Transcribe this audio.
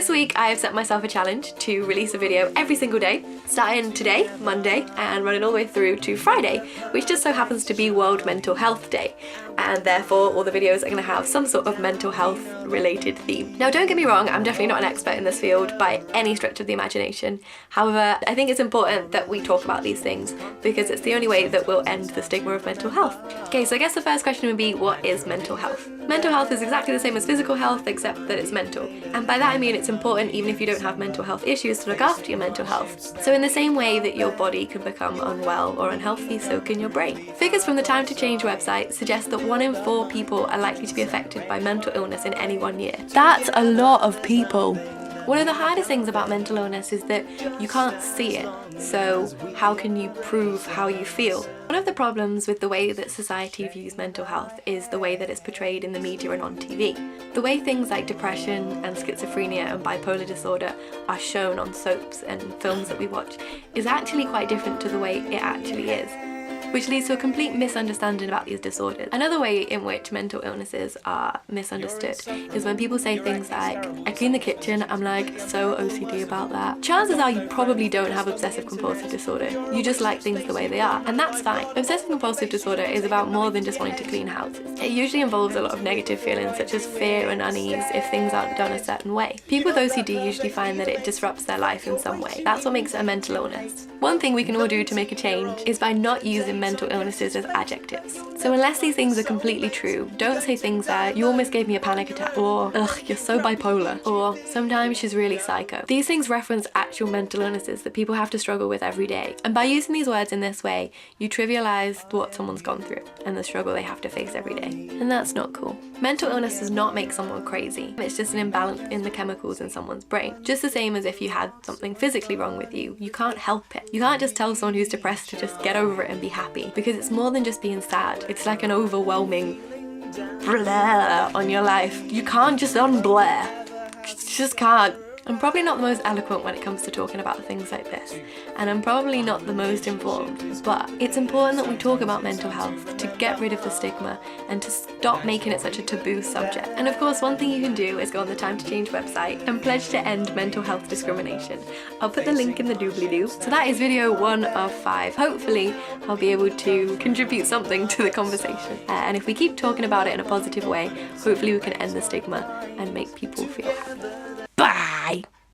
this week I have set myself a challenge to release a video every single day, starting today, Monday, and running all the way through to Friday, which just so happens to be World Mental Health Day, and therefore all the videos are going to have some sort of mental health related theme. Now don't get me wrong, I'm definitely not an expert in this field by any stretch of the imagination. However, I think it's important that we talk about these things because it's the only way that we'll end the stigma of mental health. Okay, so I guess the first question would be, what is mental health? Mental health is exactly the same as physical health, except that it's mental. And by that I mean it's important even if you don't have mental health issues to look after your mental health. So in the same way that your body can become unwell or unhealthy, so can your brain. Figures from the Time to Change website suggest that 1 in 4 people are likely to be affected by mental illness in any 1 year. That's a lot of people. One of the hardest things about mental illness is that you can't see it, so how can you prove how you feel? One of the problems with the way that society views mental health is the way that it's portrayed in the media and on TV. The way things like depression and schizophrenia and bipolar disorder are shown on soaps and films that we watch is actually quite different to the way it actually is, which leads to a complete misunderstanding about these disorders. Another way in which mental illnesses are misunderstood is when people say things like, I clean the kitchen, I'm like so OCD about that. Chances are you probably don't have obsessive compulsive disorder, you just like things the way they are, and that's fine. Obsessive compulsive disorder is about more than just wanting to clean houses. It usually involves a lot of negative feelings such as fear and unease if things aren't done a certain way. People with OCD usually find that it disrupts their life in some way. That's what makes it a mental illness. One thing we can all do to make a change is by not using mental illnesses as adjectives. So unless these things are completely true, don't say things like, you almost gave me a panic attack, or ugh, you're so bipolar, or sometimes she's really psycho. These things reference actual mental illnesses that people have to struggle with every day. And by using these words in this way, you trivialize what someone's gone through and the struggle they have to face every day. And that's not cool. Mental illness does not make someone crazy. It's just an imbalance in the chemicals in someone's brain. Just the same as if you had something physically wrong with you, you can't help it. You can't just tell someone who's depressed to just get over it and be happy, because it's more than just being sad. It's like an overwhelming blur on your life. You can't just unblur. You just can't. I'm probably not the most eloquent when it comes to talking about things like this, and I'm probably not the most informed, but it's important that we talk about mental health to get rid of the stigma and to stop making it such a taboo subject. And of course, one thing you can do is go on the Time to Change website and pledge to end mental health discrimination. I'll put the link in the doobly-doo. So that is video 1 of 5. Hopefully I'll be able to contribute something to the conversation. And if we keep talking about it in a positive way, hopefully we can end the stigma and make people feel happy. Bye!